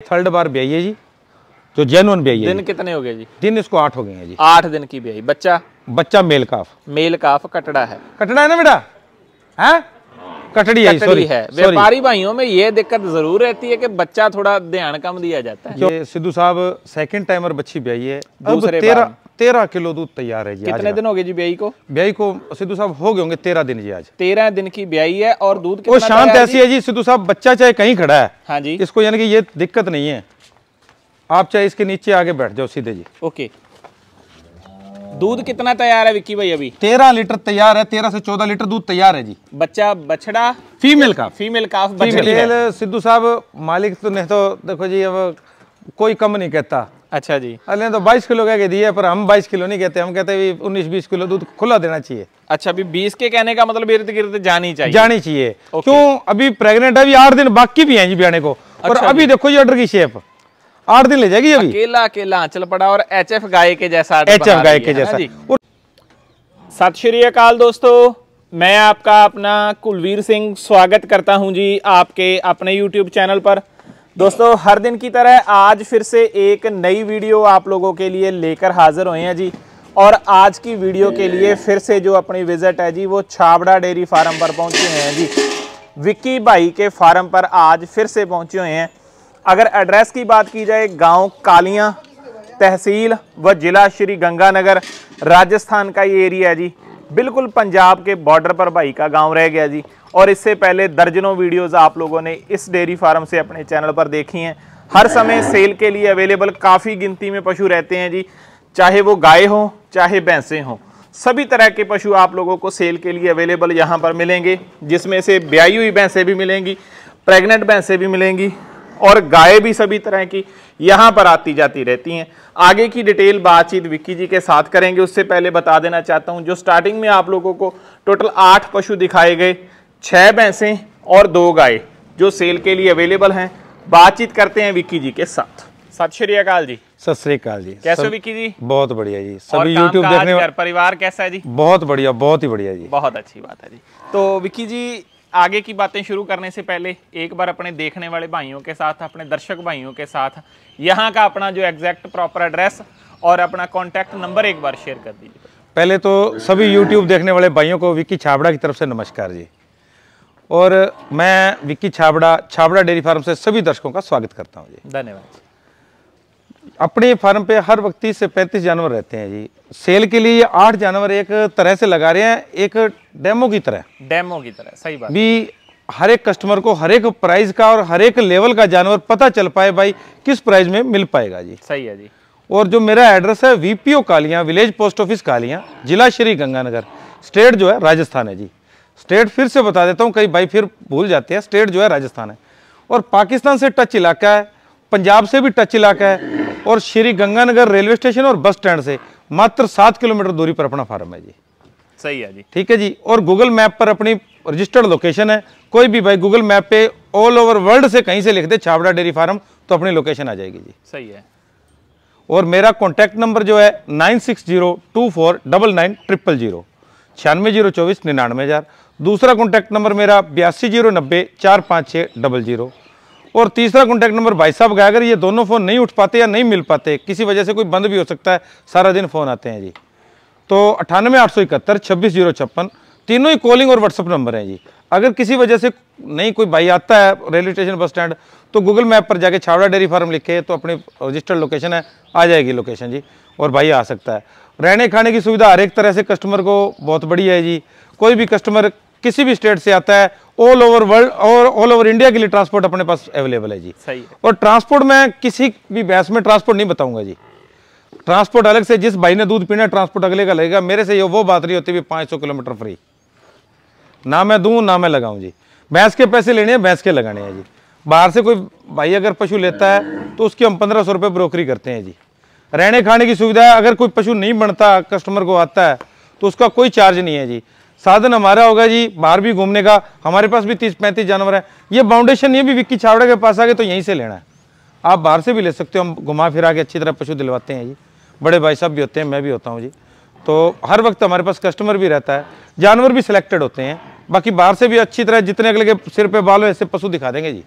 Third बार ब्याई है जी, जो genuine ब्याई है। दिन कितने हो गए जी? दिन इसको 8 हो गए हैं जी। 8 दिन की ब्याई। बच्चा मेल काफ। मेल काफ कटड़ा है। कटड़ा है ना बेटा? है कटड़ी है, कटड़ी है। व्यापारी भाइयों में ये दिक्कत जरूर रहती है कि बच्चा थोड़ा ध्यान कम दिया जाता है। ये सिद्धू साहब सेकंड टाइमर बच्ची ब्याई है। अब 13 किलो दूध तैयार है जी। कितने दिन हो गए जी ब्याई को? ब्याई को सिद्धू साहब हो गए होंगे 13 दिन जी। आज 13 दिन की ब्याई है। और दूध वो शांत ऐसी है जी सिद्धू साहब, बच्चा चाहे कहीं खड़ा है, हाँ जी, इसको यानी कि ये दिक्कत नहीं है। आप चाहे इसके नीचे आगे बैठ जाओ सीधे जी। ओके। दूध कितना तैयार है विक्की भाई? अभी 13 लीटर तैयार है। 13 से 14 लीटर दूध तैयार है जी। बच्चा बछड़ा फीमेल काफ बछड़ी है। सिद्धू साहब मालिक तो नहीं तो देखो जी, अब कोई कम नहीं कहता। अच्छा जी। अरे तो 22 किलो कह के दिए, पर हम 22 किलो नहीं कहते, हम कहते हैं 19-20 किलो दूध खुला देना चाहिए। अच्छा, अभी 20 के कहने का मतलब इर्द गिर्द जानी चाहिए। क्यों? अभी प्रेग्नेंट है, अभी 8 दिन बाकी भी हैं जी ब्याने को। और अभी देखो ये ऑर्डर की शेप 8 दिन ले जाएगी अभी। अकेला चल पड़ा और एचएफ गाय के जैसा। सत श्री अकाल दोस्तों, मैं आपका अपना कुलवीर सिंह स्वागत करता हूं जी आपके अपने YouTube चैनल पर। दोस्तों, हर दिन की तरह आज फिर से एक नई वीडियो आप लोगों के लिए लेकर हाजिर हुए हैं जी। और आज की वीडियो के लिए फिर से जो अपनी विजिट है जी, वो छाबड़ा डेयरी फार्म पर पहुंचे हुए हैं जी। विक्की भाई के फार्म पर आज फिर से पहुंचे हुए हैं। अगर एड्रेस की बात की जाए, गांव कालियां, तहसील व जिला श्री गंगानगर, राजस्थान का ये एरिया है जी। बिल्कुल पंजाब के बॉर्डर पर भाई का गांव रह गया जी। और इससे पहले दर्जनों वीडियोस आप लोगों ने इस डेयरी फार्म से अपने चैनल पर देखी हैं। हर समय सेल के लिए अवेलेबल काफ़ी गिनती में पशु रहते हैं जी, चाहे वो गाय हो चाहे भैंसें हों। सभी तरह के पशु आप लोगों को सेल के लिए अवेलेबल यहाँ पर मिलेंगे, जिसमें से ब्याई हुई भैंसें भी मिलेंगी, प्रेग्नेंट भैंसें भी मिलेंगी और गाय भी सभी तरह की यहाँ पर आती जाती रहती हैं। आगे की डिटेल बातचीत विक्की जी के साथ करेंगे। उससे पहले बता देना चाहता हूँ, जो स्टार्टिंग में आप लोगों को टोटल 8 पशु दिखाए गए, 6 भैंसें और 2 गाय जो सेल के लिए अवेलेबल हैं। बातचीत करते हैं विक्की जी के साथ। सत श्री अकाल जी। सत श्री अकाल जी। कैसे हो विक्की जी? बहुत बढ़िया जी। सभी यूट्यूब देखने वाले, परिवार कैसा है जी? बहुत बढ़िया, बहुत ही बढ़िया जी। बहुत अच्छी बात है जी। तो विक्की जी, आगे की बातें शुरू करने से पहले एक बार अपने देखने वाले भाइयों के साथ, अपने दर्शक भाइयों के साथ यहाँ का अपना जो एग्जैक्ट प्रॉपर एड्रेस और अपना कॉन्टैक्ट नंबर एक बार शेयर कर दीजिए। पहले तो सभी यूट्यूब देखने वाले भाइयों को विक्की छाबड़ा की तरफ से नमस्कार जी। और मैं विक्की छाबड़ा डेयरी फार्म से सभी दर्शकों का स्वागत करता हूँ जी। धन्यवाद। अपने फार्म पे हर वक्त 30 से 35 जानवर रहते हैं जी। सेल के लिए ये 8 जानवर एक तरह से लगा रहे हैं, एक डेमो की तरह। सही बात भी। हर एक कस्टमर को हर एक प्राइस का और हर एक लेवल का जानवर पता चल पाए भाई किस प्राइस में मिल पाएगा जी। सही है जी। और जो मेरा एड्रेस है VPO कालियां, विलेज पोस्ट ऑफिस कालियां, जिला श्री गंगानगर, स्टेट जो है राजस्थान है जी। स्टेट फिर से बता देता हूँ, कई भाई फिर भूल जाते हैं। स्टेट जो है राजस्थान है और पाकिस्तान से टच इलाका है, पंजाब से भी टच इलाका है और श्री गंगानगर रेलवे स्टेशन और बस स्टैंड से मात्र 7 किलोमीटर दूरी पर अपना फार्म है जी। सही है जी। ठीक है जी। और गूगल मैप पर अपनी रजिस्टर्ड लोकेशन है। कोई भी भाई गूगल मैप पे ऑल ओवर वर्ल्ड से कहीं से लिख दे छाबड़ा डेयरी फार्म तो अपनी लोकेशन आ जाएगी जी। सही है। और मेरा कॉन्टैक्ट नंबर जो है 9602499000, 9602499000। दूसरा कॉन्टैक्ट नंबर मेरा 8209045600। और तीसरा कॉन्टैक्ट नंबर भाई साहब का, अगर ये दोनों फ़ोन नहीं उठ पाते या नहीं मिल पाते, किसी वजह से कोई बंद भी हो सकता है, सारा दिन फ़ोन आते हैं जी, तो 9881260056, तीनों ही कॉलिंग और व्हाट्सअप नंबर हैं जी। अगर किसी वजह से नहीं कोई भाई आता है रेलवे स्टेशन बस स्टैंड, तो गूगल मैप पर जाके छाबड़ा डेयरी फार्म लिखे तो अपनी रजिस्टर्ड लोकेशन है, आ जाएगी लोकेशन जी, और भाई आ सकता है। रहने खाने की सुविधा हर एक तरह से कस्टमर को बहुत बढ़िया है जी। कोई भी कस्टमर किसी भी स्टेट से आता है, ऑल ओवर वर्ल्ड और ऑल ओवर इंडिया के लिए ट्रांसपोर्ट अपने पास अवेलेबल है जी। सही है। और ट्रांसपोर्ट में किसी भी बहस में ट्रांसपोर्ट नहीं बताऊंगा जी। ट्रांसपोर्ट अलग से, जिस भाई ने दूध पीना ट्रांसपोर्ट अगले का लगेगा। मेरे से ये वो बात नहीं होती भी 500 किलोमीटर फ्री, ना मैं दूं ना मैं लगाऊं जी। भैंस के पैसे लेने हैं, भैंस के लगाने हैं जी। बाहर से कोई भाई अगर पशु लेता है तो उसकी हम 1500 रुपये ब्रोकरी करते हैं जी। रहने खाने की सुविधा है, अगर कोई पशु नहीं बनता कस्टमर को आता है तो उसका कोई चार्ज नहीं है जी। साधन हमारा होगा जी बाहर भी घूमने का। हमारे पास भी 30-35 जानवर है। ये बाउंडेशन ये भी विक्की छाबड़ा के पास आ गए तो यहीं से लेना है। आप बाहर से भी ले सकते हो, हम घुमा फिरा के अच्छी तरह पशु दिलवाते हैं जी। बड़े भाई साहब भी होते हैं, मैं भी होता हूँ जी। तो हर वक्त हमारे पास कस्टमर भी रहता है, जानवर भी सिलेक्टेड होते हैं। बाकी बाहर से भी अच्छी तरह जितने अगले के सिर पे बाल हो ऐसे पशु दिखा देंगे जी।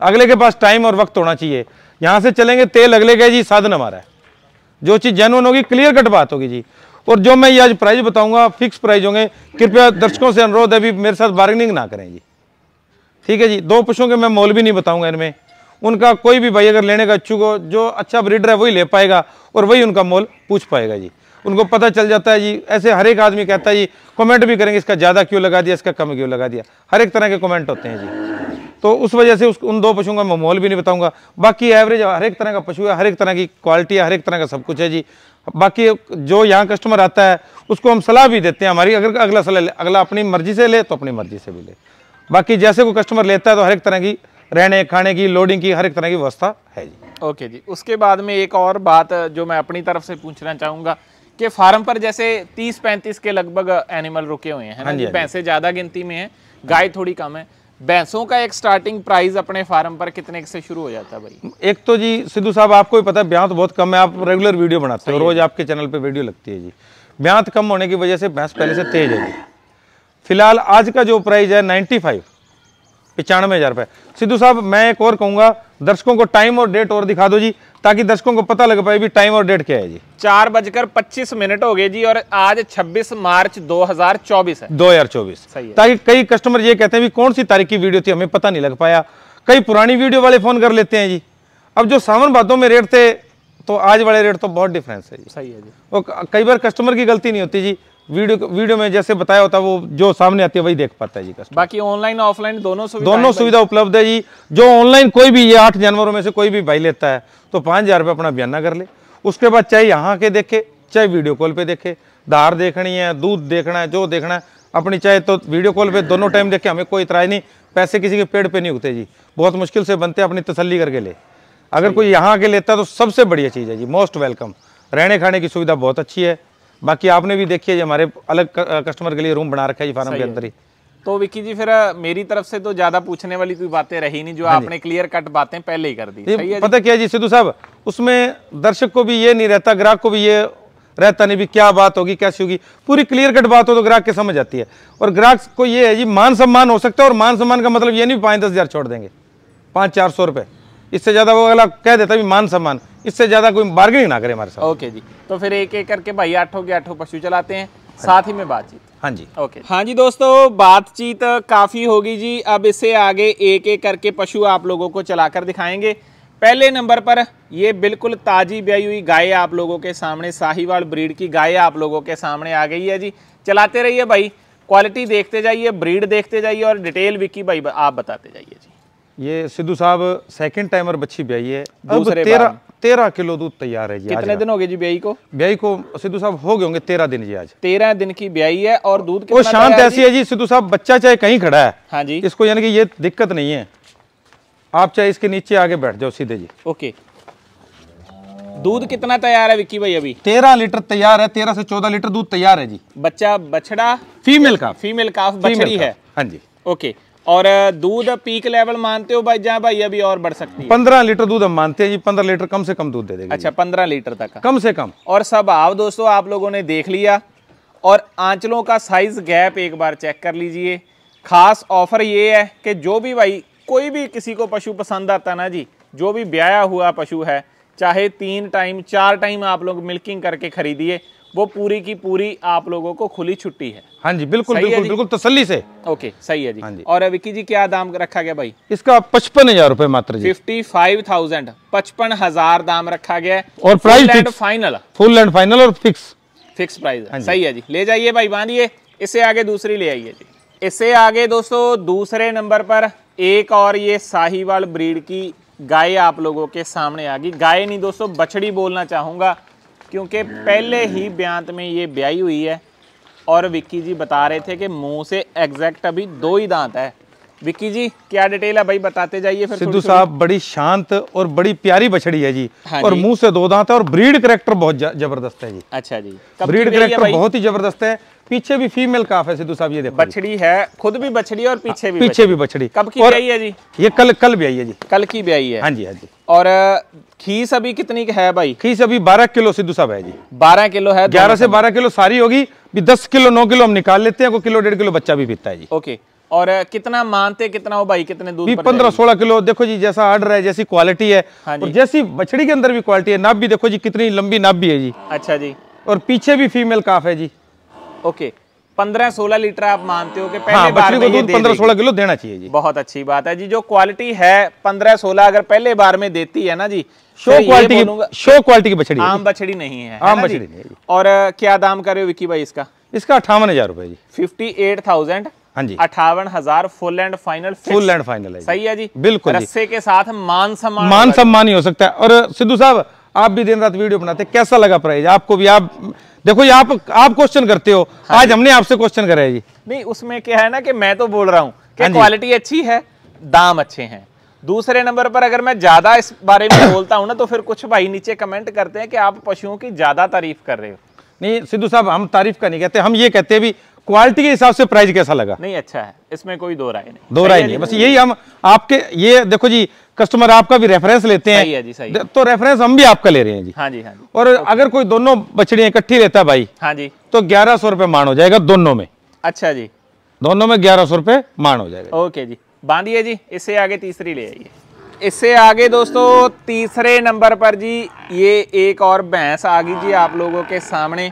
अगले के पास टाइम और वक्त होना चाहिए। यहाँ से चलेंगे, तेल अगले का जी, साधन हमारा है। जो चीज़ जेन्युइन होगी, क्लियर कट बात होगी जी। और जो मैं ये आज प्राइस बताऊंगा फिक्स प्राइस होंगे। कृपया दर्शकों से अनुरोध है, अभी मेरे साथ बार्गेनिंग ना करें जी, ठीक है जी। दो पशुओं के मैं मोल भी नहीं बताऊंगा इनमें। उनका कोई भी भाई अगर लेने का इच्छुक हो, जो अच्छा ब्रीडर है वही ले पाएगा और वही उनका मोल पूछ पाएगा जी। उनको पता चल जाता है जी। ऐसे हर एक आदमी कहता है जी, कमेंट भी करेंगे इसका ज़्यादा क्यों लगा दिया, इसका कम क्यों लगा दिया, हर एक तरह के कमेंट होते हैं जी। तो उस वजह से उन दो पशुओं का मैं मोल भी नहीं बताऊंगा। बाकी एवरेज हर एक तरह का पशु है, हर एक तरह की क्वालिटी है, हर एक तरह का सब कुछ है जी। बाकी जो यहाँ कस्टमर आता है उसको हम सलाह भी देते हैं हमारी, अगर अगला सलाह अगला अपनी मर्जी से ले तो अपनी मर्जी से भी ले। बाकी जैसे कोई कस्टमर लेता है तो हर एक तरह की रहने खाने की, लोडिंग की, हर एक तरह की व्यवस्था है जी। ओके जी। उसके बाद में एक और बात जो मैं अपनी तरफ से पूछना चाहूँगा कि फार्म पर जैसे 30-35 के लगभग एनिमल रुके हुए हैं, है ना जी। भैंसें ज़्यादा गिनती में हैं, गाय थोड़ी कम है। भैंसों का एक स्टार्टिंग प्राइस अपने फार्म पर कितने से शुरू हो जाता है भाई? एक तो जी सिद्धू साहब आपको ही पता है, ब्यांत बहुत कम है। आप रेगुलर वीडियो बनाते हो, रोज आपके चैनल पे वीडियो लगती है जी। ब्यांत कम होने की वजह से भैंस पहले से तेज है जी। फिलहाल आज का जो प्राइस है 95,000 रुपये। सिद्धू साहब मैं एक और कहूँगा, दर्शकों को टाइम और डेट और दिखा दो जी, ताकि दर्शकों को पता लग पाए भी टाइम और डेट क्या है जी। 4:25 हो गए जी और आज 26 मार्च 2024 है। 2024 सही है। ताकि कई कस्टमर ये कहते हैं भी कौन सी तारीख की वीडियो थी, हमें पता नहीं लग पाया। कई पुरानी वीडियो वाले फोन कर लेते हैं जी। अब जो सावन भादों में रेट थे तो आज वाले रेट तो बहुत डिफरेंस है जी। सही है जी। वो कई बार कस्टमर की गलती नहीं होती जी, वीडियो में जैसे बताया होता है वो जो सामने आती है वही देख पाता है जी कस्टमर। बाकी ऑनलाइन ऑफलाइन दोनों सुविधा उपलब्ध है जी। जो ऑनलाइन कोई भी ये 8 जानवरों में से कोई भी भाई लेता है तो 5,000 रुपये अपना बयाना कर ले। उसके बाद चाहे यहाँ के देखे चाहे वीडियो कॉल पे देखे, धार देखनी है, दूध देखना है, जो देखना है अपनी, चाहे तो वीडियो कॉल पे दोनों टाइम देखे, हमें कोई इतराज नहीं। पैसे किसी के पेड़ पे नहीं उगते जी, बहुत मुश्किल से बनते, अपनी तसल्ली करके ले। अगर कोई यहाँ आके लेता है तो सबसे बढ़िया चीज़ है जी, मोस्ट वेलकम। रहने खाने की सुविधा बहुत अच्छी है। बाकी आपने भी देखी है जी, हमारे अलग कस्टमर के लिए रूम बना रखा है जी फार्म के अंदर ही। तो विक्की जी फिर मेरी तरफ से तो ज्यादा पूछने वाली कोई बातें रही नहीं, जो आपने क्लियर कट बातें पहले ही कर दी। सही है। पता क्या जी सिद्धू साहब, उसमें दर्शक को भी ये नहीं रहता, ग्राहक को भी ये रहता नहीं भी क्या बात होगी कैसी होगी। पूरी क्लियर कट बात हो तो ग्राहक के समझ आती है। और ग्राहक को ये है जी, मान सम्मान हो सकता है। और मान सम्मान का मतलब ये नहीं 5-10 हज़ार छोड़ देंगे, 500-400 रुपये, इससे ज्यादा वो अगला कह देता भी मान सम्मान, इससे ज्यादा कोई बार्गेनिंग ना करे हमारे साथ। ओके जी। तो फिर एक एक करके भाई 8 के 8 पशु चलाते हैं, साथ ही में बातचीत। हाँ जी ओके। हाँ जी दोस्तों, बातचीत काफी होगी जी। अब इससे आगे एक एक करके पशु आप लोगों को चलाकर दिखाएंगे। पहले नंबर पर ये बिल्कुल ताजी ब्याई हुई गाय आप लोगों के सामने, साहिवाल ब्रीड की गाय आप लोगों के सामने आ गई है जी। चलाते रहिए भाई, क्वालिटी देखते जाइए, ब्रीड देखते जाइए और डिटेल विक्की भाई आप बताते जाइए जी। ये सिद्धू साहब सेकंड टाइमर बच्ची ब्याई है। अब 13 किलो दूध तैयार है जी। कितने दिन हो गए जी ब्याई को? ब्याई को सिद्धू साहब हो गए होंगे 13 दिन जी। आज 13 दिन की ब्याई है और दूध वो शांत ऐसी है जी सिद्धू साहब, बच्चा चाहे कहीं खड़ा है, हाँ जी, इसको यानी कि ये दिक्कत नहीं है। आप चाहे इसके नीचे आगे बैठ जाओ सीधे जी। ओके। दूध कितना तैयार है विक्की भाई? अभी 13 लीटर तैयार है, 13 से 14 लीटर दूध तैयार है जी। बच्चा बछड़ा फीमेल का बछड़ी है। हाँ जी। ओके। और दूध पीक लेवल मानते हो भाई जहाँ भाई अभी और बढ़ सकती है? 15 लीटर दूध हम मानते हैं जी। 15 लीटर कम से कम दूध दे देगी। अच्छा, 15 लीटर तक कम से कम। और सब आओ दोस्तों, आप लोगों ने देख लिया। और आंचलों का साइज गैप एक बार चेक कर लीजिए। खास ऑफर ये है कि जो भी भाई कोई भी किसी को पशु पसंद आता ना जी, जो भी ब्याया हुआ पशु है, चाहे 3 टाइम 4 टाइम आप लोग मिल्किंग करके खरीदिए, वो पूरी की पूरी आप लोगों को खुली छुट्टी है। हाँ जी, बिल्कुल बिल्कुल बिल्कुल तसल्ली से। ओके, सही है जी। हाँ जी। और विक्की जी क्या दाम रखा गया भाई? इसका 55,000 रुपए मात्र जी। 55,000 55,000 दाम रखा गया है। और price final, full and final और फिक्स प्राइस है। सही है जी। ले जाइए भाई, बांधिए। इससे आगे दूसरी ले आइए जी। इससे आगे दोस्तों दूसरे नंबर पर एक और ये साहिवाल ब्रीड की गाय आप लोगों के सामने आ गई। गाय नहीं दोस्तों, बछड़ी बोलना चाहूँगा, क्योंकि पहले ही ब्यांत में ये ब्याई हुई है। और विक्की जी बता रहे थे कि मुंह से एग्जैक्ट अभी 2 ही दांत है। विक्की जी क्या डिटेल है भाई, बताते जाइए फिर। सिद्धू साहब बड़ी शांत और बड़ी प्यारी बछड़ी है जी। हाँ और जी। मुंह से 2 दांत है और ब्रीड कैरेक्टर बहुत जबरदस्त है जी। अच्छा जी। ब्रीड कैरेक्टर बहुत ही जबरदस्त है। पीछे भी फीमेल काफ है सिद्धू साहब, ये देखो। बछड़ी है, खुद भी बछड़ी और पीछे भी बछड़ी। कब की ब्याई है जी? ये कल ब्याई है जी। कल की ब्याई है। हाँ जी, हाँ जी। और खीस अभी कितनी है भाई? खीस अभी 12 किलो सिद्धू साहब है जी। 12 किलो है। 11 से 12 किलो सारी होगी भी। 10 किलो 9 किलो हम निकाल लेते हैं, 1 किलो 1.5 किलो बच्चा भी पीता है जी। ओके। और कितना मानते, कितना हो भाई, कितने दूध पर 15-16 किलो। देखो जी जैसा ऑर्डर है, जैसी क्वालिटी है, हाँ और जैसी बछड़ी के अंदर भी क्वालिटी है। नाभ भी देखो जी कितनी लंबी नाभ भी है जी। अच्छा जी। और पीछे भी फीमेल काफ है जी। ओके, 15-16 लीटर आप मानते हो कि पहले हाँ, बार बछड़ी में को ये दूध दे 15-16 किलो देना चाहिए जी। बहुत अच्छी बात है जी। जो क्वालिटी है 15-16 अगर पहले बार में देती है ना जी, शो फिर ये क्वालिटी बोलूंगा की, शो क्वालिटी की बछड़ी है आम जी। बछड़ी नहीं है, आम ना बछड़ी जी? नहीं है जी। और क्या दाम कर रहे हो विक्की भाई इसका? इसका 58,000 रुपए जी। 58,000। हाँ जी, 58,000 full and final. Full and final है जी। सही है जी, बिल्कुल जी। रस्से के साथ मान सम्मान ही हो सकता है। और सिद्धू साहब आप भी दिन रात वीडियो बनाते, कैसा लगा प्राइस आपको भी? आप देखो ये आप क्वेश्चन करते हो, आज हमने आपसे क्वेश्चन करा है जी। नहीं, उसमें क्या है ना कि मैं तो बोल रहा हूँ कि हाँ जी। क्वालिटी अच्छी है, दाम अच्छे हैं। दूसरे नंबर पर अगर मैं ज्यादा इस बारे में बोलता हूं ना, तो फिर कुछ भाई नीचे कमेंट करते हैं कि आप पशुओं की ज्यादा तारीफ कर रहे हो। नहीं सिद्धू साहब, हम तारीफ का नहीं कहते, हम ये कहते हैं भी क्वालिटी के हिसाब से प्राइस कैसा लगा। नहीं, अच्छा है, इसमें कोई दो राय नहीं। दो राय नहीं, बस यही हम आपके, ये देखो जी कस्टमर आपका भी रेफरेंस लेते हैं। सही है जी, सही है। तो रेफरेंस हम भी आपका ले रहे हैं जी। हाँ जी, हाँ जी। और अगर कोई दोनों बछड़ियां इकट्ठी लेता है भाई, हाँ जी, तो 1100 रुपए मान हो जाएगा दोनों में। अच्छा जी, दोनों में 1100 रुपए मान हो जाएगा। ओके जी, बांधिए जी। इससे आगे तीसरी ले आइए। इससे आगे दोस्तों तीसरे नंबर पर जी ये एक और भैंस आ गई जी आप लोगों के सामने।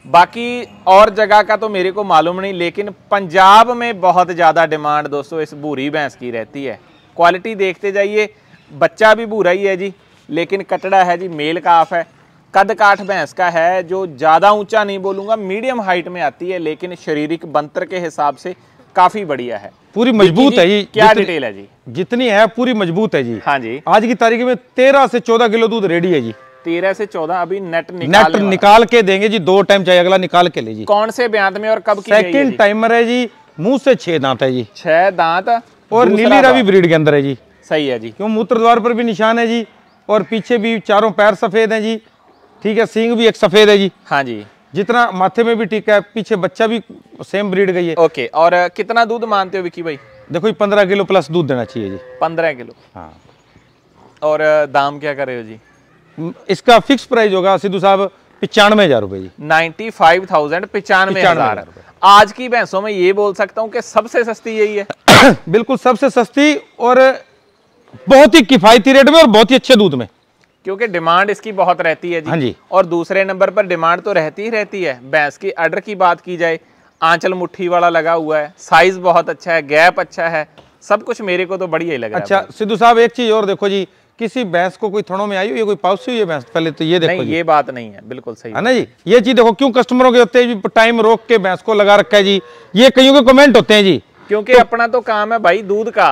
बाकी और जगह का तो मेरे को मालूम नहीं, लेकिन पंजाब में बहुत ज़्यादा डिमांड दोस्तों इस भूरी भैंस की रहती है। क्वालिटी देखते जाइए, बच्चा भी भूरा ही है जी, लेकिन कटड़ा है जी, मेल काफ है। कद काठ भैंस का है, जो ज़्यादा ऊंचा नहीं बोलूँगा, मीडियम हाइट में आती है, लेकिन शारीरिक बनतर के हिसाब से काफ़ी बढ़िया है। पूरी मजबूत है जी। क्या डिटेल है जी? जितनी है पूरी मजबूत है जी। हाँ जी, आज की तारीख में 13 से 14 किलो दूध रेडी है जी। 13 से 14 अभी नेट निकाल के देंगे जी। 2 टाइम चाहे अगला निकाल के ले जी। कौन से ब्यांत में और कब की? सेकंड टाइमर है जी। मुंह से 6 दांत है जी। 6 दांत और नीली रावी ब्रीड के अंदर है जी। सही है जी। क्यों, मूत्र द्वार पर भी निशान है जी, और पीछे भी चारों पैर सफेद हैं जी। ठीक है, सींग भी एक सफेद है जी। हाँ जी, जितना माथे में भी टीका है, पीछे बच्चा भी सेम ब्रीड गई है। ओके, और कितना दूध मानते हो विकी भाई? देखो ये 15 किलो प्लस दूध देना चाहिए जी। 15 किलो। हाँ। और दाम क्या कर रहे हो जी? इसका फिक्स प्राइस होगा सिद्धू साहब 95,000 रुपए जी। 95,000, 95,000। आज की भैंसों में ये बोल सकता हूँ कि सबसे सस्ती यही है। बिल्कुल सबसे सस्ती, और बहुत ही किफायती रेट में, और बहुत ही अच्छे दूध में, क्योंकि डिमांड इसकी बहुत रहती है जी। हाँ जी। और दूसरे नंबर पर डिमांड तो रहती ही रहती है। भैंस की अडर की बात की जाए, आंचल मुट्ठी वाला लगा हुआ है, साइज बहुत अच्छा है, गैप अच्छा है, सब कुछ मेरे को तो बढ़िया ही लग रहा है। अच्छा सिद्धू साहब एक चीज और देखो जी, किसी भैंस को कोई थनों में आई हुई है, कोई पाउसी हुई है भैंस, पहले तो ये देखो नहीं, जी। ये बात नहीं है, बिल्कुल सही है ना जी। ये चीज देखो, क्यों कस्टमरों के होते हैं जी, टाइम रोक के भैंस को लगा रखा है जी। ये कईयों के कमेंट होते हैं जी, क्योंकि अपना तो काम है भाई दूध का।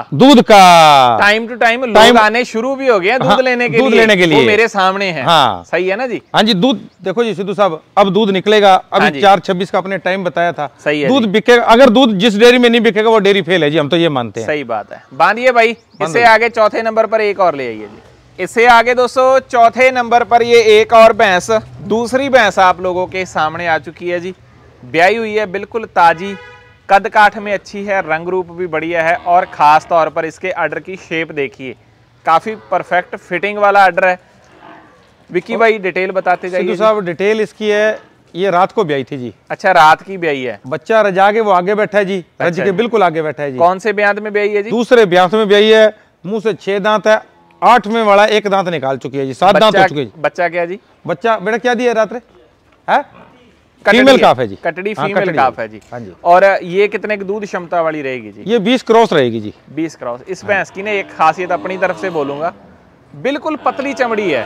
टाइम टू टाइम लोग आने शुरू भी हो गए हैं दूध लेने के लिए। वो मेरे सामने है। हाँ। सही है ना जी। हाँ जी। दूध देखो जी सिद्धू साहब, अब दूध निकलेगा। अभी 4:26 का अपने टाइम बताया था। सही है, दूध बिकेगा। अगर दूध जिस डेयरी में नहीं बिकेगा वो डेयरी फेल है जी, हम तो ये मानते हैं। सही बात है। बांधिए भाई। इससे आगे चौथे नंबर पर एक और ले आइए जी। इससे आगे दोस्तों चौथे नंबर पर ये एक और भैंस, दूसरी भैंस आप लोगों के सामने आ चुकी है जी। ब्याई हुई है, बिल्कुल ताजी, कद काठ में अच्छी है, रंग रूप भी बढ़िया है, और खास तौर पर इसके अडर की शेप देखिए, काफी परफेक्ट फिटिंग वाला अडर है। विक्की भाई डिटेल बताते जाइए। सिद्धू साहब डिटेल इसकी है, ये रात को ब्याई थी जी। अच्छा, रात की ब्याई है। बच्चा रजा के वो आगे बैठा है जी। रज के बिल्कुल आगे बैठा है जी। कौन से ब्यांत में ब्याई है जी? दूसरे ब्यांत में ब्याई है। मुंह से 6 दांत है, 8वें वाला 1 दांत निकाल चुकी है जी। 7 दांत हो चुके हैं। बच्चा क्या जी? बच्चा बेटा क्या दिया रात रे है? फीमेल काफ है जी। कटड़ी फीमेल काफ है जी। हाँ जी। और ये कितने की दूध क्षमता वाली रहेगी जी? ये 20 क्रॉस रहेगी जी। 20 क्रॉस। इस भैंस की ने एक खासियत अपनी तरफ से बोलूंगा, बिल्कुल पतली चमड़ी है,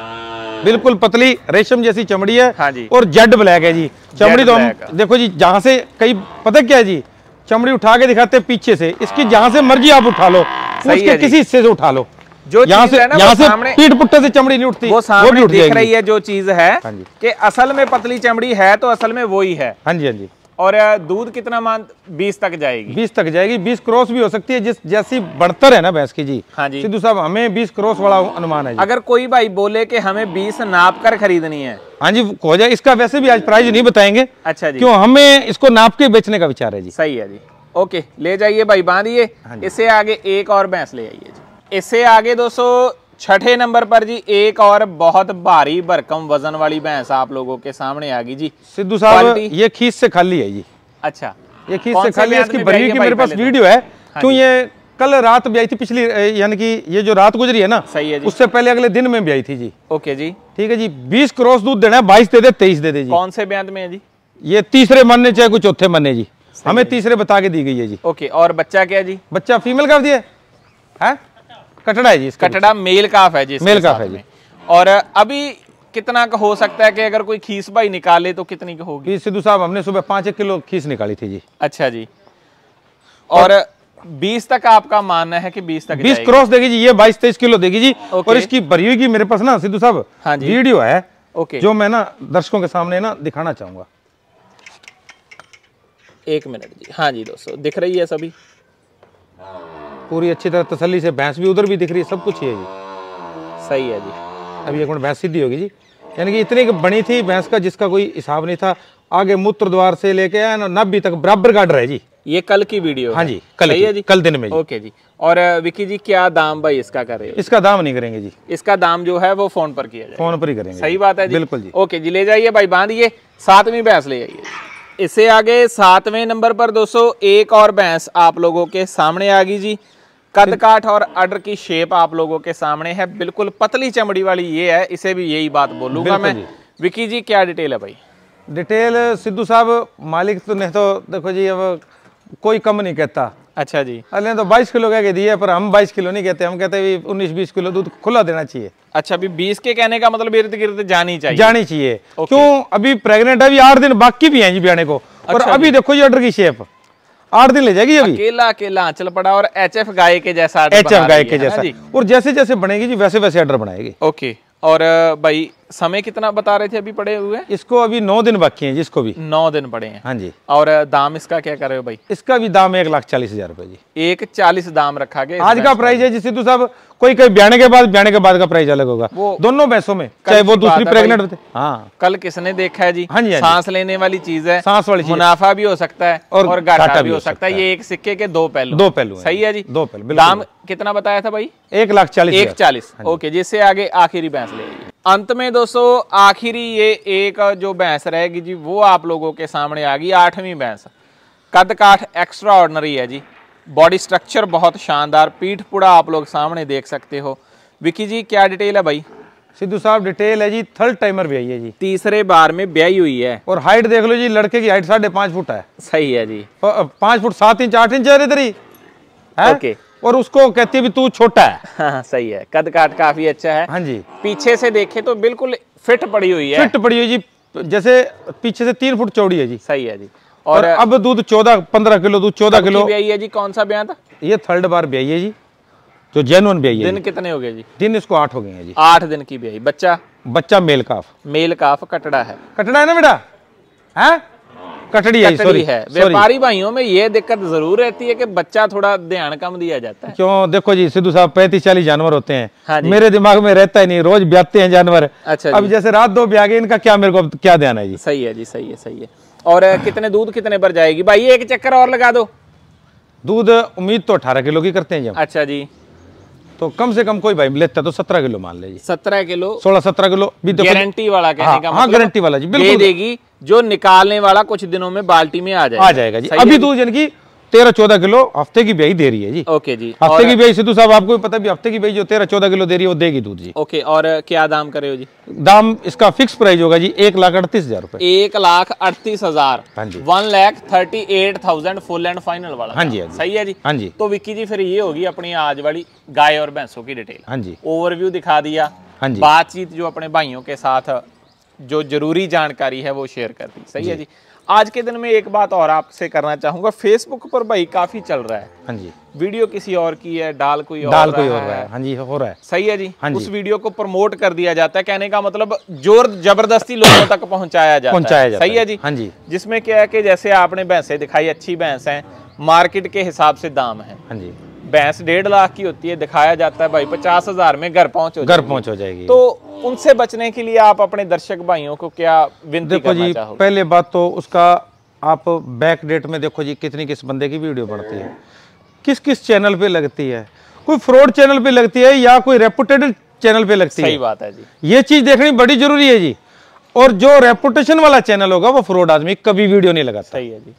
बिल्कुल पतली रेशम जैसी चमड़ी है। हाँ जी। और जेड ब्लैक है जी चमड़ी। तो हम देखो जी, जहां से कई पता क्या है जी, चमड़ी उठा के दिखाते हैं पीछे से, इसकी जहां से मर्जी आप उठा लो, उसके किसी हिस्से से उठा लो, जो यहाँ से पीठ पुट्टे से चमड़ी नहीं उठती, वो सामने दिख रही है जो चीज है कि असल में पतली चमड़ी है, तो असल में वो ही है। हाँ जी, हाँ जी। और दूध कितना मान? 20 तक जाएगी। 20 तक जाएगी। 20 क्रॉस भी हो सकती है, जिस जैसी बढ़तर है ना भैंस की जी। हाँ जी। सिद्धू साहब हमें 20 क्रॉस वाला अनुमान है जी। अगर कोई भाई बोले कि हमें 20 नाप कर खरीदनी है, हाँ जी हो जाए। इसका वैसे भी आज प्राइस नहीं बताएंगे। अच्छा जी। क्यों, हमें इसको नाप के बेचने का विचार है जी। सही है जी। ओके, ले जाइए भाई, बांधिए। इससे आगे एक और भैंस ले आइए जी। इससे आगे दोस्तों छठे नंबर पर जी एक और बहुत भारी भरकम वजन वाली भैंस आप लोगों के सामने आ गई जी। सिद्धू साहब ये खीस से खाली है जी। अच्छा, ये खीस से खाली इसकी भरी हुई की मेरे पास वीडियो है। क्यों ये कल रात भी आई थी पिछली, यानी कि ये जो रात गुजरी है ना, सही है जी, उससे पहले अगले दिन में भी आई थी जी। ओके जी, ठीक है जी। 20 क्रॉस दूध देना है, 22 दे दे, 23 दे दे जी। कौन से ब्यांत में है जी? ये तीसरे मानने चाहे कुछ चौथे मानने जी, हमें तीसरे बता के दी गई है जी। ओके, और बच्चा क्या जी? बच्चा फीमेल काफ दिया है, कटड़ा है जी इसका। कटड़ा मेल काफ है जी, मेल काफ है जी। और अभी कितना का हो सकता है कि अगर कोई खीस भाई निकाले तो कितनी का होगी? सिद्धू साहब हमने सुबह 5 किलो खीस निकाली थी जी। अच्छा जी, और 20 तक आपका मानना है कि 20 तक 20 क्रॉस देगी जी, ये 22-23 किलो देगी जी। ओके। और इसकी भरी हुई की मेरे पास ना सिद्धू साहब हाँ जी, वीडियो है, ओके, जो मैं ना दर्शकों के सामने ना दिखाना चाहूंगा। 1 मिनट जी। हाँ जी दोस्तों, दिख रही है सभी पूरी अच्छी तरह तसल्ली से, भैंस भी उधर भी दिख रही है, सब कुछ ही है जी। सही है जी। अभी एक मिनट, भैंस सीधी होगी जी, यानी कि इतनी बनी थी भैंस का जिसका कोई हिसाब नहीं था। आगे मूत्र द्वार से लेके आया ना नब्बी तक बराबर गाड़ रहा है जी। ये कल की वीडियो? हाँ जी, कल है जी, कल दिन में जी। ओके जी। और विकी जी क्या दाम भाई इसका कर रहे हो? इसका दाम नहीं करेंगे जी, इसका दाम जो है वो फोन पर किया जाए, फोन पर ही करेंगे। सही बात है जी, बिल्कुल जी। ओके जी, ले जाइए भाई, बांधिए, 7वीं भैंस ले आइए। इससे आगे 7वें नंबर पर दोस्तों एक और भैंस आप लोगों के सामने आ गई जी। कद काठ और अडर की शेप आप लोगों के सामने है, बिल्कुल पतली चमड़ी वाली ये है, इसे भी यही बात बोलूंगा मैं। विकी जी क्या डिटेल है भाई? डिटेल सिद्धू साहब मालिक तो नहीं, तो देखो जी अब कोई कम नहीं कहता। अच्छा जी, अरे तो 22 किलो कह के दिए, पर हम 22 किलो नहीं कहते, हम कहते हैं 19-20 किलो दूध खुला देना चाहिए। अच्छा, अभी 20 के कहने का मतलब इर्द गिर्द जानी चाहिए। क्यों? अभी प्रेग्नेंट है, अभी 8 दिन बाकी भी हैं जी ब्याने को। और अभी देखो जी ऑर्डर की शेप 8 दिन ले जाएगी अभी। अकेला आंचल पड़ा और एचएफ गाय के जैसा, एचएफ गाय के जैसा, और जैसे जैसे बनेगी जी वैसे वैसे ऑर्डर बनाएगी। ओके, और भाई समय कितना बता रहे थे अभी पड़े हुए? इसको अभी 9 दिन बाकी हैं, जिसको भी 9 दिन पड़े हैं। हाँ जी। और दाम इसका क्या कर रहे हो भाई? इसका भी दाम 1,40,000 रुपए जी। 1,40,000 दाम रखा गया आज का प्राइस है जी सिद्धू साहब। कोई ब्याने के बाद का प्राइस अलग होगा दोनों भैंसों में, चाहे वो दूसरी प्रेग्नेंट होते। हाँ, कल किसने देखा है जी? हाँ जी, सांस लेने वाली चीज है, सांस वाली चीज, मुनाफा भी हो सकता है और घाटा भी हो सकता है। ये एक सिक्के के दो पहलू। सही है जी, 2 पहलू। दाम कितना बताया था भाई? 1,40,000। ओके, जिससे आगे आखिरी भैंस ले आइए। अंत में दोस्तों आखिरी ये एक जो भैंस रहेगी जी, वो आप लोगों के सामने आ गई, 8वीं भैंस। कद काठ एक्स्ट्रा ऑर्डिनरी है जी, बॉडी स्ट्रक्चर बहुत शानदार, पीठ पुड़ा आप लोग सामने देख सकते हो। विकी जी क्या डिटेल है भाई? सिद्धू साहब डिटेल है जी, 3rd टाइमर ब्याई है जी, तीसरे बार में ब्याई हुई है। और हाइट देख लो जी, लड़के की हाइट 5.5 फुट है। सही है जी, 5 फुट 7 इंच 8 इंच है इधर ही है। ओके, और उसको कहती है भी तू छोटा है। हाँ, सही है, कद काठ काफी अच्छा है। हाँ जी, पीछे से देखे तो बिल्कुल फिट पड़ी हुई है, फिट पड़ी हुई जी, जैसे पीछे से 3 फुट चौड़ी है जी। सही है जी। और अब दूध 14-15 किलो दूध 14 किलो ब्याई है जी। कौन सा ब्याह था ये? 3rd बार ब्याई है जी, जो जेन्युइन ब्याई है। दिन कितने हो गए जी? दिन इसको 8 हो गए हैं जी। 8 दिन की ब्याई। बच्चा मेल काफ कटड़ा है। कटड़ा है ना बेटा? है कटड़ी है, कटड़ी है। व्यापारी भाइयों में ये दिक्कत जरूर रहती है कि बच्चा थोड़ा ध्यान कम दिया जाता है। क्यों? देखो जी सिद्धू साहब 35-40 जानवर होते हैं। हाँ, मेरे दिमाग में रहता ही नहीं, रोज ब्याते हैं जानवर। अच्छा, अब जैसे रात 2 ब्याह गए, इनका क्या मेरे को क्या ध्यान है जी। सही है जी, सही है। और कितने दूध कितने पर जाएगी भाई? एक चक्कर और लगा दो। दूध उम्मीद तो 18 किलो की करते हैं जब। अच्छा जी, तो कम से कम कोई भाई लेता तो 17 किलो मान ले जी। 17 किलो, 16-17 किलो भी गारंटी वाला कहने का मतलब? गारंटी वाला जी, बिल्कुल देगी। जो निकालने वाला कुछ दिनों में बाल्टी में आ जाएगा जी। अभी दूध यानी कि 13-14 किलो हफ्ते की ब्याई दे रही है जी। ओके जी, हफ्ते की ब्याई सिद्धू साहब आपको भी पता भी, हफ्ते की ब्याई जो 13-14 किलो दे रही है वो देगी दूध जी। ओके, और क्या दाम करे हो जी? दाम इसका फिक्स प्राइस होगा जी 1,38,000 रुपए। 1,38,000। हाँ जी, 1,38,000 फुल एंड फाइनल वाला। हाँ जी, सही है जी। हाँ जी। तो विक्की जी फिर ये होगी अपनी आज वाली गाय और भैंसों की डिटेल। हाँ जी, ओवरव्यू दिखा दिया। हाँ जी, बातचीत जो अपने भाइयों के साथ जो जरूरी जानकारी है वो शेयर कर दी। सही है जी। आज के दिन में एक बात और आपसे करना चाहूंगा, फेसबुक पर भाई काफी चल रहा है। हाँ जी, वीडियो किसी और की है, डाल कोई और रहा है। हाँ जी, हो रहा है। सही है जी। हाँ जी, उस वीडियो को प्रमोट कर दिया जाता है, कहने का मतलब जोर जबरदस्ती लोगों तक पहुंचाया जाता है। सही है जी। हाँ जी, जिसमें क्या है कि जैसे आपने भैंसें दिखाई, अच्छी भैंस है, मार्केट के हिसाब से दाम है। हाँ जी, भैंस 1.5 लाख की होती है, दिखाया जाता है भाई 50,000 में घर पहुंच हो जाएगी। तो उनसे बचने के लिए आप अपने दर्शक भाइयों को क्या विनती करना चाहोगे? पहले बात तो उसका आप बैक डेट में देखो जी, किस बंदे की वीडियो बढ़ती है, किस चैनल पे लगती है, कोई फ्रॉड चैनल पे लगती है या कोई रेपुटेड चैनल पे लगती है। सही बात है जी, ये चीज देखनी बड़ी जरूरी है जी। और जो रेपुटेशन वाला चैनल होगा वो फ्रॉड आदमी कभी वीडियो नहीं लगाता। सही है जी।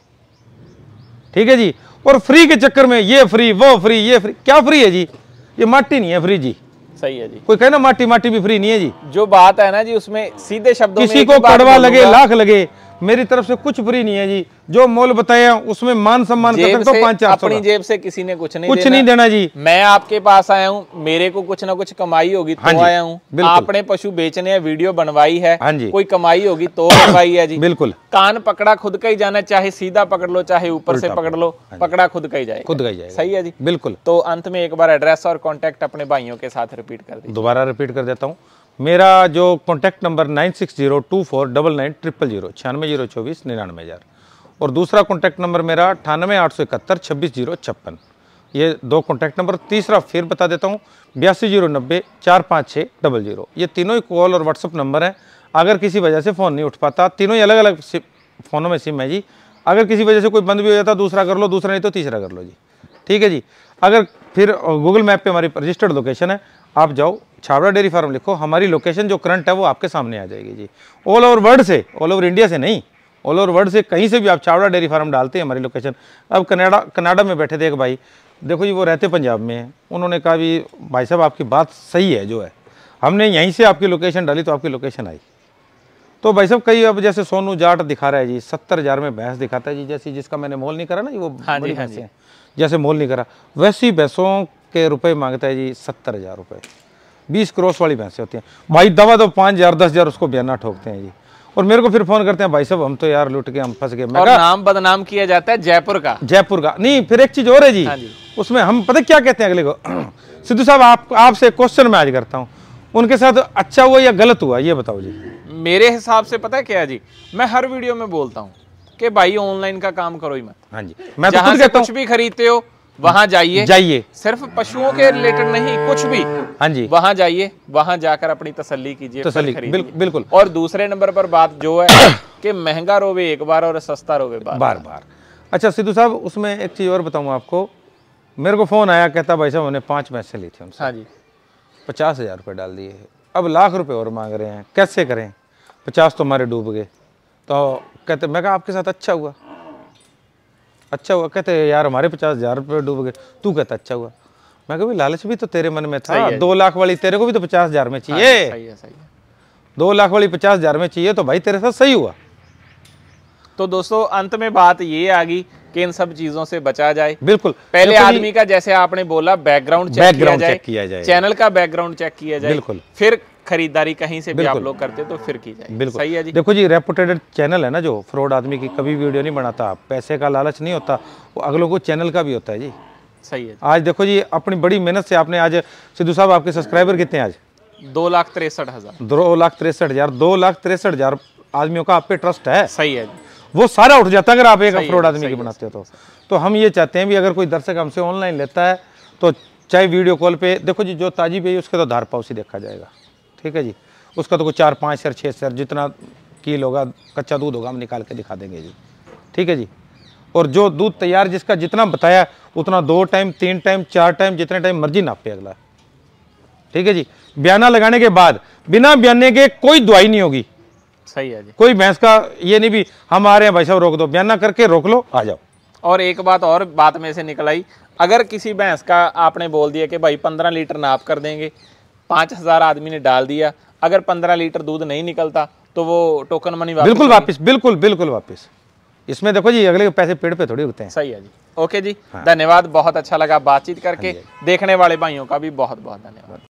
ठीक है जी। और फ्री के चक्कर में ये फ्री वो फ्री ये फ्री, क्या फ्री है जी? ये माटी नहीं है फ्री जी। सही है जी। कोई कहे ना माटी माटी भी फ्री नहीं है जी। जो बात है ना जी, उसमें सीधे शब्दों में किसी एक को ही बात कड़वा लगे बोलूंगा। लाख लगे, मेरी तरफ से कुछ फ्री नहीं है जी। जो मोल बताया उसमें मान सम्मान कर जेब सकता हूँ से, 500-400 अपनी का। जेब से किसी ने कुछ कुछ नहीं देना जी। मैं आपके पास आया हूँ, मेरे को कुछ ना कुछ कमाई होगी हाँ तो जी, आया हूँ। बिल्कुल। आपने पशु बेचने हैं, वीडियो बनवाई है, हाँ जी। कोई कमाई होगी तो बनवाई है जी। बिल्कुल। कान पकड़ा खुद का ही जाना, चाहे सीधा पकड़ लो चाहे ऊपर से पकड़ लो, पकड़ा खुद का ही जाएगा। खुद गई जाएगा। सही है जी। बिल्कुल। तो अंत में एक बार एड्रेस और कॉन्टेक्ट अपने भाइयों के साथ रिपीट कर दीजिए। दोबारा रिपीट कर देता हूँ। मेरा जो कॉन्टैक्ट नंबर 9602499900 9602499000 और दूसरा कॉन्टैक्ट नंबर मेरा 9881 ये 2 कॉन्टैक्ट नंबर। तीसरा फिर बता देता हूँ 8209045600। ये तीनों ही कॉल और व्हाट्सअप नंबर हैं। अगर किसी वजह से फ़ोन नहीं उठ पाता, तीनों ही अलग अलग फ़ोनों में सिम है जी। अगर किसी वजह से कोई बंद भी हो जाता दूसरा कर लो, दूसरा नहीं तो तीसरा कर लो जी। ठीक है जी। अगर फिर गूगल मैप पे हमारी रजिस्टर्ड लोकेशन है, आप जाओ छाबड़ा डेयरी फार्म लिखो, हमारी लोकेशन जो करंट है वो आपके सामने आ जाएगी जी। ऑल ओवर वर्ल्ड से, ऑल ओवर इंडिया से नहीं, ऑल ओवर वर्ल्ड से कहीं से भी आप छाबड़ा डेयरी फार्म डालते हैं हमारी लोकेशन। अब कनाडा में बैठे थे एक भाई, देखो जी वो रहते पंजाब में हैं, उन्होंने कहा भी भाई साहब आपकी बात सही है जो है, हमने यहीं से आपकी लोकेशन डाली तो आपकी लोकेशन आई। तो भाई साहब कई अब जैसे सोनू जाट दिखा रहा है जी 70,000 में भैंस दिखाता है जी, जैसे जिसका मैंने मोल नहीं करा ना जी, वो बड़ी भैंसें हैं, जैसे मोल नहीं करा वैसी भैंसों के रुपए मांगता है जी 70,000 रुपये। 20 क्रॉस वाली भैंसें होती हैं भाई, दवा तो 5,000 10,000 उसको बयाना ठोकते हैं जी। और मेरे को फिर फोन करते हैं भाई साहब हम तो यार लुट के हम फंस गए। और नाम बदनाम किया जाता है जयपुर का। जयपुर का नहीं, फिर एक चीज और है जी, उसमें हम पता क्या कहते हैं अगले को सिद्धू साहब आपसे क्वेश्चन मैं आज करता हूँ, उनके साथ अच्छा हुआ या गलत हुआ ये बताओ जी। मेरे हिसाब से पता है क्या जी, मैं हर वीडियो में बोलता हूँ कि भाई ऑनलाइन का काम करो ही मत। हाँ जी, मैं तो जहां खुद से कहता हूं कुछ भी खरीदते हो वहां जाइए, सिर्फ पशुओं के रिलेटेड नहीं कुछ भी, हाँ जी वहां जाइए, वहां जाकर अपनी तसल्ली कीजिए, तसल्ली बिल्कुल। और दूसरे नंबर पर बात जो है कि महंगा रोवे एक बार और सस्ता रोवे बार बार। अच्छा सिद्धू साहब उसमें एक चीज और बताऊं आपको, मेरे को फोन आया कहता भाई साहब हमने 5 भैंसे ली थी उनसे, हाँ जी 50,000 रुपये डाल दिए, अब लाख रुपए और मांग रहे हैं, कैसे करें? 50 तो हमारे डूब गए। तो कहते मैं कहा आपके साथ अच्छा हुआ। कहते यार हमारे 50,000 रुपये डूब गए, तू कहता अच्छा हुआ। मैं कहा लालच भी तो तेरे मन में था, 2 लाख वाली तेरे को भी तो 50,000 में चाहिए। सही है 2 लाख वाली 50,000 में चाहिए, तो भाई तेरे साथ सही हुआ। तो दोस्तों अंत में बात ये आ गई कि इन सब चीजों से बचा जाए। बिल्कुल। पहले आदमी का जैसे आपने बोला बैकग्राउंड चेक किया जाए, चैनल का बैकग्राउंड चेक किया जाए, बिल्कुल। फिर खरीदारी कहीं से भी आप लोग करते तो फिर की जाए। बिल्कुल सही है जी। देखो जी रेपुटेड चैनल है ना, जो फ्रॉड आदमी की कभी वीडियो नहीं बनाता, पैसे का लालच नहीं होता, वो अगलों को चैनल का भी होता है जी। सही है। आज देखो जी अपनी बड़ी मेहनत से आपने आज सिद्धू साहब आपके सब्सक्राइबर कितने आज? 2,63,000। 2,63,000 2,63,000 आदमियों का आप पे ट्रस्ट है। सही है जी। वो सारा उठ जाता है अगर आप एक फ्रॉड आदमी की बनाते हो तो हम ये चाहते हैं भी अगर कोई दर्शक हमसे ऑनलाइन लेता है तो चाहे वीडियो कॉल पे, देखो जी जो ताजी पे उसके तो धार पाउसी देखा जाएगा, ठीक है जी, उसका तो कोई 4 5 सर 6 सर जितना कील होगा कच्चा दूध होगा हम निकाल के दिखा देंगे जी, ठीक है जी। और जो दूध तैयार जिसका जितना बताया उतना 2 टाइम 3 टाइम 4 टाइम जितने टाइम मर्जी नापे अगला, ठीक है जी। बयाना लगाने के बाद बिना बयाने के कोई दवाई नहीं होगी। सही है जी। कोई भैंस का ये नहीं भी हम आ रहे हैं भाई साहब रोक दो, बयाना करके रोक लो आ जाओ। और एक बात और बात में से निकल आई, अगर किसी भैंस का आपने बोल दिया कि भाई 15 लीटर नाप कर देंगे, 5,000 आदमी ने डाल दिया, अगर 15 लीटर दूध नहीं निकलता तो वो टोकन मनी वापस बिल्कुल वापस। इसमें देखो जी अगले के पैसे पेड़ पे थोड़ी उगते हैं। सही है जी। ओके जी, धन्यवाद, बहुत अच्छा लगा बातचीत करके। देखने वाले भाइयों का भी बहुत बहुत धन्यवाद।